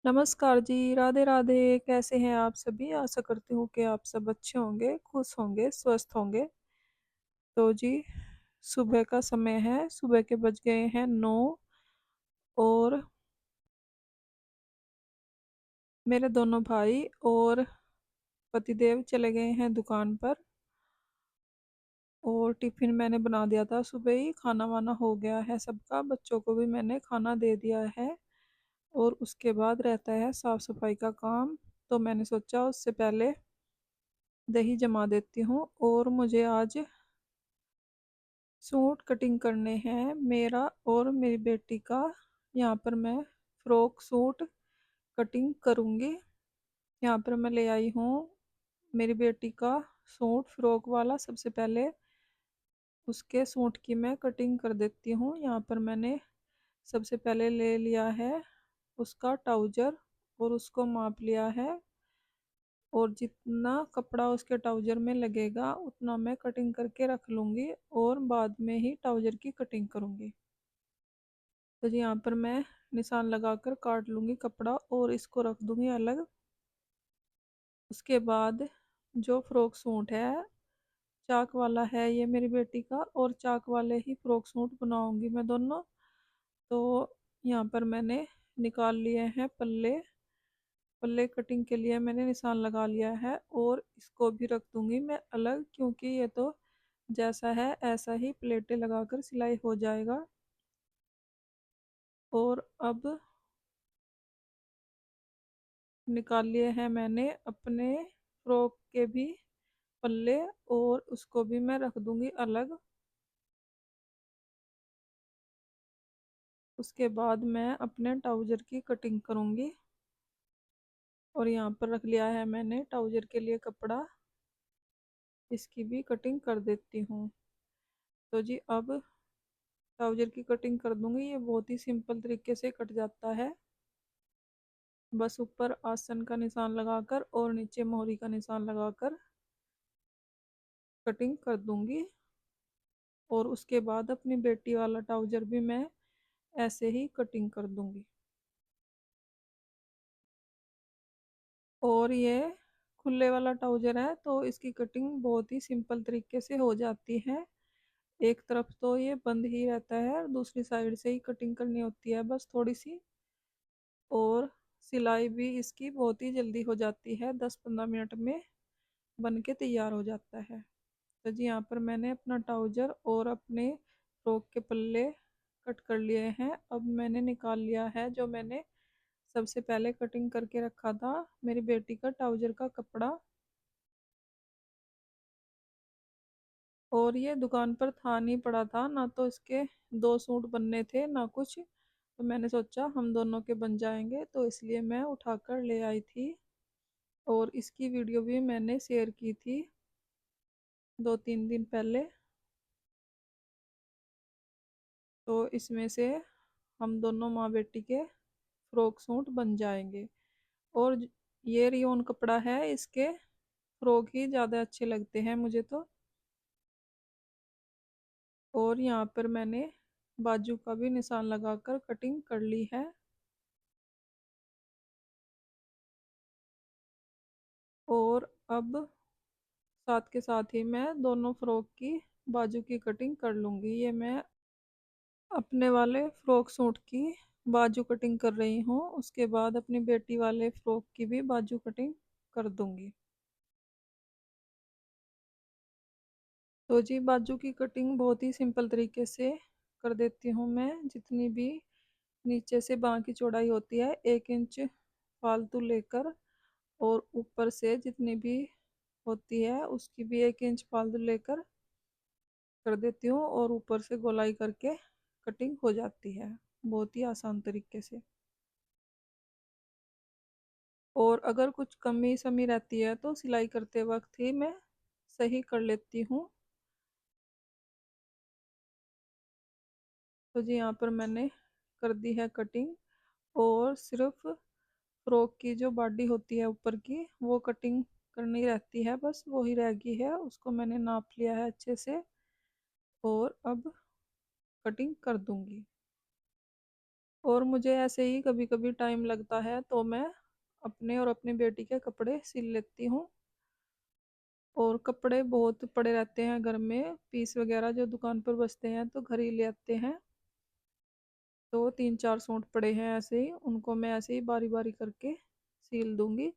नमस्कार जी, राधे राधे। कैसे हैं आप सभी? आशा करती हूँ कि आप सब अच्छे होंगे, खुश होंगे, स्वस्थ होंगे। तो जी, सुबह का समय है, सुबह के बज गए हैं 9 और मेरे दोनों भाई और पतिदेव चले गए हैं दुकान पर। और टिफिन मैंने बना दिया था सुबह ही, खाना वाना हो गया है सबका, बच्चों को भी मैंने खाना दे दिया है। और उसके बाद रहता है साफ सफाई का काम। तो मैंने सोचा उससे पहले दही जमा देती हूँ। और मुझे आज सूट कटिंग करने हैं, मेरा और मेरी बेटी का। यहाँ पर मैं फ्रॉक सूट कटिंग करूँगी। यहाँ पर मैं ले आई हूँ मेरी बेटी का सूट फ्रॉक वाला। सबसे पहले उसके सूट की मैं कटिंग कर देती हूँ। यहाँ पर मैंने सबसे पहले ले लिया है उसका ट्राउजर और उसको माप लिया है। और जितना कपड़ा उसके ट्राउजर में लगेगा उतना मैं कटिंग करके रख लूँगी और बाद में ही ट्राउजर की कटिंग करूँगी। तो जी यहाँ पर मैं निशान लगाकर काट लूँगी कपड़ा और इसको रख दूँगी अलग। उसके बाद जो फ्रॉक सूट है, चाक वाला है ये मेरी बेटी का, और चाक वाले ही फ्रॉक सूट बनाऊँगी मैं दोनों। तो यहाँ पर मैंने निकाल लिए हैं पल्ले। पल्ले कटिंग के लिए मैंने निशान लगा लिया है और इसको भी रख दूँगी मैं अलग, क्योंकि ये तो जैसा है ऐसा ही प्लेटें लगाकर सिलाई हो जाएगा। और अब निकाल लिए हैं मैंने अपने फ्रॉक के भी पल्ले और उसको भी मैं रख दूंगी अलग। उसके बाद मैं अपने ट्राउजर की कटिंग करूंगी। और यहाँ पर रख लिया है मैंने ट्राउजर के लिए कपड़ा, इसकी भी कटिंग कर देती हूँ। तो जी अब ट्राउजर की कटिंग कर दूंगी। ये बहुत ही सिंपल तरीके से कट जाता है। बस ऊपर आसन का निशान लगाकर और नीचे मोहरी का निशान लगाकर कटिंग कर दूंगी। और उसके बाद अपनी बेटी वाला ट्राउजर भी मैं ऐसे ही कटिंग कर दूंगी। और ये खुले वाला ट्राउजर है तो इसकी कटिंग बहुत ही सिंपल तरीके से हो जाती है। एक तरफ तो ये बंद ही रहता है और दूसरी साइड से ही कटिंग करनी होती है बस थोड़ी सी। और सिलाई भी इसकी बहुत ही जल्दी हो जाती है, 10-15 मिनट में बन के तैयार हो जाता है। तो जी यहाँ पर मैंने अपना ट्राउजर और अपने फ्रॉक के पल्ले कट कर लिए हैं। अब मैंने निकाल लिया है जो मैंने सबसे पहले कटिंग करके रखा था मेरी बेटी का ट्राउजर का कपड़ा। और ये दुकान पर था नहीं पड़ा था ना, तो इसके 2 सूट बनने थे ना कुछ। तो मैंने सोचा हम दोनों के बन जाएंगे, तो इसलिए मैं उठाकर ले आई थी। और इसकी वीडियो भी मैंने शेयर की थी 2-3 दिन पहले। तो इसमें से हम दोनों माँ बेटी के फ्रॉक सूट बन जाएंगे। और ये रियोन कपड़ा है, इसके फ्रॉक ही ज़्यादा अच्छे लगते हैं मुझे तो। और यहाँ पर मैंने बाजू का भी निशान लगाकर कटिंग कर ली है। और अब साथ के साथ ही मैं दोनों फ्रॉक की बाजू की कटिंग कर लूँगी। ये मैं अपने वाले फ्रॉक सूट की बाजू कटिंग कर रही हूँ, उसके बाद अपनी बेटी वाले फ्रॉक की भी बाजू कटिंग कर दूँगी। तो जी बाजू की कटिंग बहुत ही सिंपल तरीके से कर देती हूँ मैं। जितनी भी नीचे से बाँह की चौड़ाई होती है 1 इंच फालतू लेकर, और ऊपर से जितनी भी होती है उसकी भी 1 इंच फालतू लेकर कर देती हूँ। और ऊपर से गोलाई करके कटिंग हो जाती है बहुत ही आसान तरीके से। और अगर कुछ कमी समी रहती है तो सिलाई करते वक्त ही मैं सही कर लेती हूँ। तो जी यहाँ पर मैंने कर दी है कटिंग। और सिर्फ फ्रॉक की जो बॉडी होती है ऊपर की वो कटिंग करनी रहती है, बस वो ही रह गई है, उसको मैंने नाप लिया है अच्छे से। और अब कटिंग कर दूंगी। और मुझे ऐसे ही कभी कभी टाइम लगता है तो मैं अपने और अपनी बेटी के कपड़े सिल लेती हूँ। और कपड़े बहुत पड़े रहते हैं घर में, पीस वगैरह जो दुकान पर बचते हैं तो घर ही ले आते हैं। तो 3-4 सूट पड़े हैं ऐसे ही, उनको मैं ऐसे ही बारी बारी करके सील दूंगी।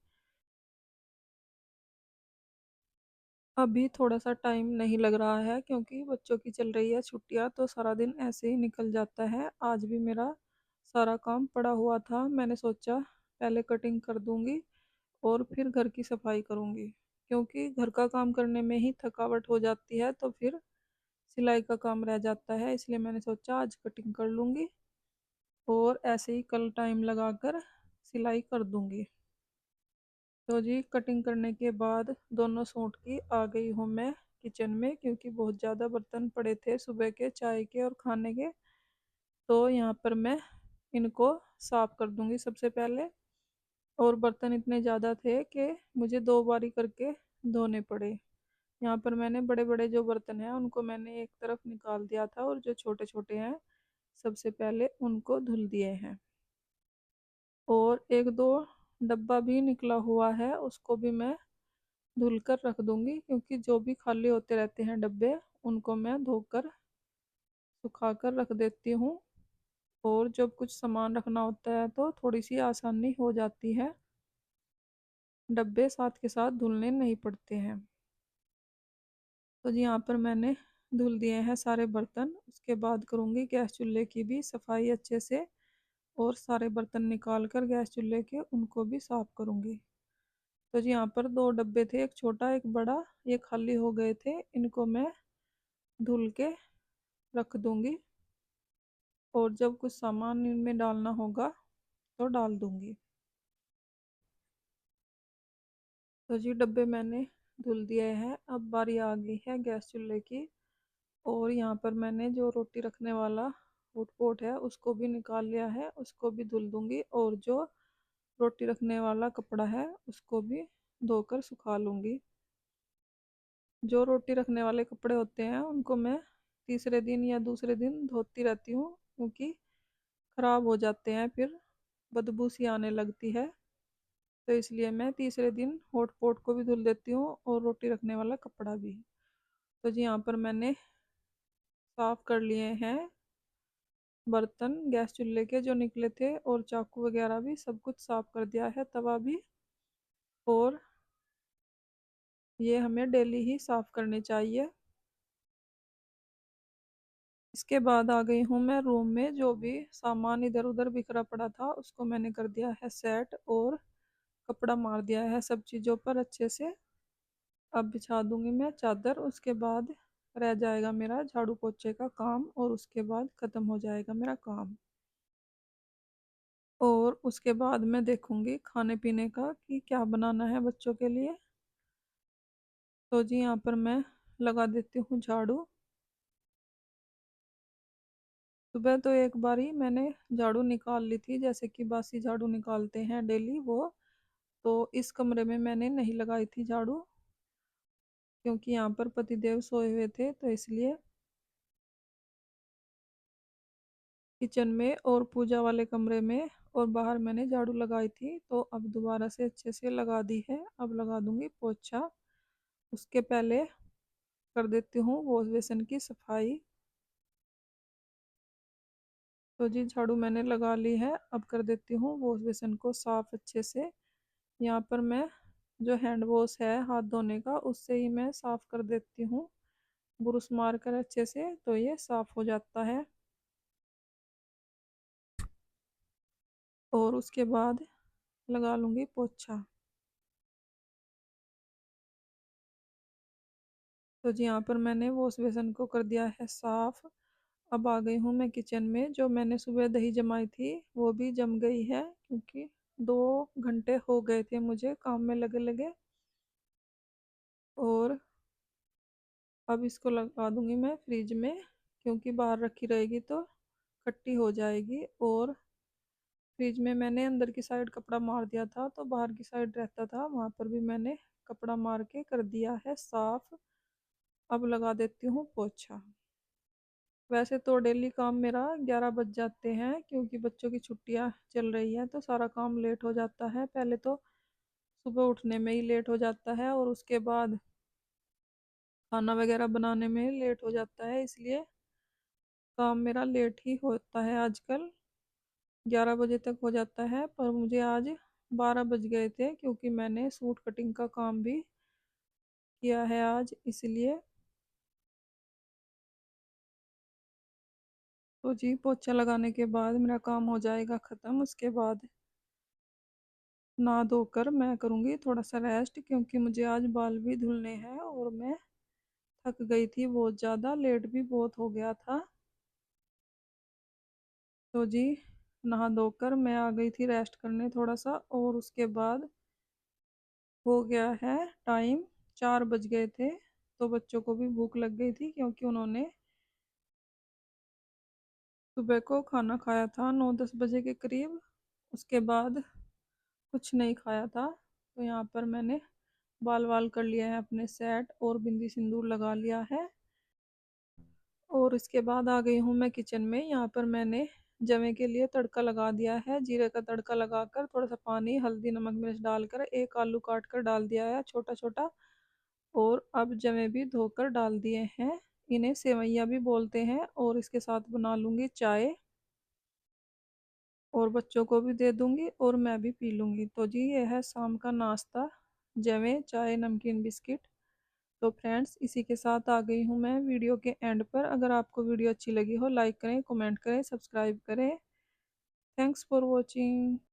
अभी थोड़ा सा टाइम नहीं लग रहा है क्योंकि बच्चों की चल रही है छुट्टियां, तो सारा दिन ऐसे ही निकल जाता है। आज भी मेरा सारा काम पड़ा हुआ था, मैंने सोचा पहले कटिंग कर दूंगी और फिर घर की सफाई करूंगी, क्योंकि घर का काम करने में ही थकावट हो जाती है तो फिर सिलाई का काम रह जाता है। इसलिए मैंने सोचा आज कटिंग कर लूंगी और ऐसे ही कल टाइम लगाकर सिलाई कर दूंगी। तो जी कटिंग करने के बाद दोनों सूट की आ गई हूँ मैं किचन में, क्योंकि बहुत ज़्यादा बर्तन पड़े थे सुबह के चाय के और खाने के। तो यहाँ पर मैं इनको साफ कर दूंगी सबसे पहले। और बर्तन इतने ज़्यादा थे कि मुझे 2 बारी करके धोने पड़े। यहाँ पर मैंने बड़े बड़े जो बर्तन हैं उनको मैंने एक तरफ निकाल दिया था, और जो छोटे छोटे हैं सबसे पहले उनको धुल दिए हैं। और एक दो डब्बा भी निकला हुआ है, उसको भी मैं धुल कर रख दूंगी, क्योंकि जो भी खाली होते रहते हैं डब्बे उनको मैं धोकर सुखा कर रख देती हूँ। और जब कुछ सामान रखना होता है तो थोड़ी सी आसानी हो जाती है, डब्बे साथ के साथ धुलने नहीं पड़ते हैं। तो जी यहाँ पर मैंने धुल दिए हैं सारे बर्तन। उसके बाद करूँगी गैस चूल्हे की भी सफाई अच्छे से, और सारे बर्तन निकाल कर गैस चूल्हे के उनको भी साफ करूँगी। तो जी यहाँ पर 2 डब्बे थे, एक छोटा एक बड़ा, ये खाली हो गए थे, इनको मैं धुल के रख दूँगी। और जब कुछ सामान इनमें डालना होगा तो डाल दूँगी। तो जी डब्बे मैंने धुल दिए हैं, अब बारी आ गई है गैस चूल्हे की। और यहाँ पर मैंने जो रोटी रखने वाला हॉट पॉट है उसको भी निकाल लिया है, उसको भी धुल दूँगी। और जो रोटी रखने वाला कपड़ा है उसको भी धोकर सुखा लूँगी। जो रोटी रखने वाले कपड़े होते हैं उनको मैं तीसरे दिन या दूसरे दिन धोती रहती हूँ, क्योंकि ख़राब हो जाते हैं, फिर बदबू सी आने लगती है। तो इसलिए मैं तीसरे दिन हॉट पॉट को भी धुल देती हूँ और रोटी रखने वाला कपड़ा भी। तो जी यहाँ पर मैंने साफ़ कर लिए हैं बर्तन गैस चूल्हे के जो निकले थे, और चाकू वगैरह भी सब कुछ साफ़ कर दिया है, तवा भी। और ये हमें डेली ही साफ़ करने चाहिए। इसके बाद आ गई हूँ मैं रूम में, जो भी सामान इधर उधर बिखरा पड़ा था उसको मैंने कर दिया है सेट, और कपड़ा मार दिया है सब चीज़ों पर अच्छे से। अब बिछा दूंगी मैं चादर, उसके बाद रह जाएगा मेरा झाड़ू पोछे का काम, और उसके बाद ख़त्म हो जाएगा मेरा काम। और उसके बाद मैं देखूंगी खाने पीने का कि क्या बनाना है बच्चों के लिए। तो जी यहाँ पर मैं लगा देती हूँ झाड़ू। सुबह तो एक बार ही मैंने झाड़ू निकाल ली थी, जैसे कि बासी झाड़ू निकालते हैं डेली वो। तो इस कमरे में मैंने नहीं लगाई थी झाड़ू, क्योंकि यहाँ पर पतिदेव सोए हुए थे, तो इसलिए किचन में और पूजा वाले कमरे में और बाहर मैंने झाड़ू लगाई थी। तो अब दोबारा से अच्छे से लगा दी है, अब लगा दूंगी पोछा। उसके पहले कर देती हूँ वॉश बेसिन की सफाई। तो जी झाड़ू मैंने लगा ली है, अब कर देती हूँ वॉश बेसिन को साफ अच्छे से। यहाँ पर मैं जो हैंड वॉश है हाथ धोने का उससे ही मैं साफ कर देती हूँ, ब्रुश मार कर अच्छे से, तो ये साफ हो जाता है। और उसके बाद लगा लूँगी पोछा। तो जी यहाँ पर मैंने वॉश बेसिन को कर दिया है साफ। अब आ गई हूँ मैं किचन में, जो मैंने सुबह दही जमाई थी वो भी जम गई है, क्योंकि 2 घंटे हो गए थे मुझे काम में लगे लगे। और अब इसको लगा दूंगी मैं फ्रिज में, क्योंकि बाहर रखी रहेगी तो खट्टी हो जाएगी। और फ्रिज में मैंने अंदर की साइड कपड़ा मार दिया था, तो बाहर की साइड रहता था वहाँ पर भी मैंने कपड़ा मार के कर दिया है साफ। अब लगा देती हूँ पोछा। वैसे तो डेली काम मेरा 11 बज जाते हैं, क्योंकि बच्चों की छुट्टियां चल रही हैं तो सारा काम लेट हो जाता है। पहले तो सुबह उठने में ही लेट हो जाता है, और उसके बाद खाना वगैरह बनाने में लेट हो जाता है, इसलिए काम मेरा लेट ही होता है आजकल। 11 बजे तक हो जाता है, पर मुझे आज 12 बज गए थे, क्योंकि मैंने सूट कटिंग का काम भी किया है आज, इसलिए। तो जी, पोछा लगाने के बाद मेरा काम हो जाएगा ख़त्म। उसके बाद नहा धोकर मैं करूँगी थोड़ा सा रेस्ट, क्योंकि मुझे आज बाल भी धुलने हैं और मैं थक गई थी बहुत ज़्यादा, लेट भी बहुत हो गया था। तो जी, नहा धोकर मैं आ गई थी रेस्ट करने थोड़ा सा, और उसके बाद हो गया है टाइम, 4 बज गए थे। तो बच्चों को भी भूख लग गई थी, क्योंकि उन्होंने सुबह को खाना खाया था 9-10 बजे के करीब। उसके बाद कुछ नहीं खाया था। तो यहाँ पर मैंने बाल वाल कर लिया है अपने सेट, और बिंदी सिंदूर लगा लिया है। और इसके बाद आ गई हूँ मैं किचन में। यहाँ पर मैंने जवे के लिए तड़का लगा दिया है, जीरे का तड़का लगाकर थोड़ा सा पानी, हल्दी, नमक, मिर्च डालकर एक आलू काट कर डाल दिया है छोटा छोटा। और अब जवे भी धोकर डाल दिए हैं। इन्हें सेवैयाँ भी बोलते हैं, और इसके साथ बना लूँगी चाय, और बच्चों को भी दे दूँगी और मैं भी पी लूँगी। तो जी, ये है शाम का नाश्ता, जवे, चाय, नमकीन, बिस्किट। तो फ्रेंड्स, इसी के साथ आ गई हूँ मैं वीडियो के एंड पर। अगर आपको वीडियो अच्छी लगी हो, लाइक करें, कमेंट करें, सब्सक्राइब करें। Thanks for watching.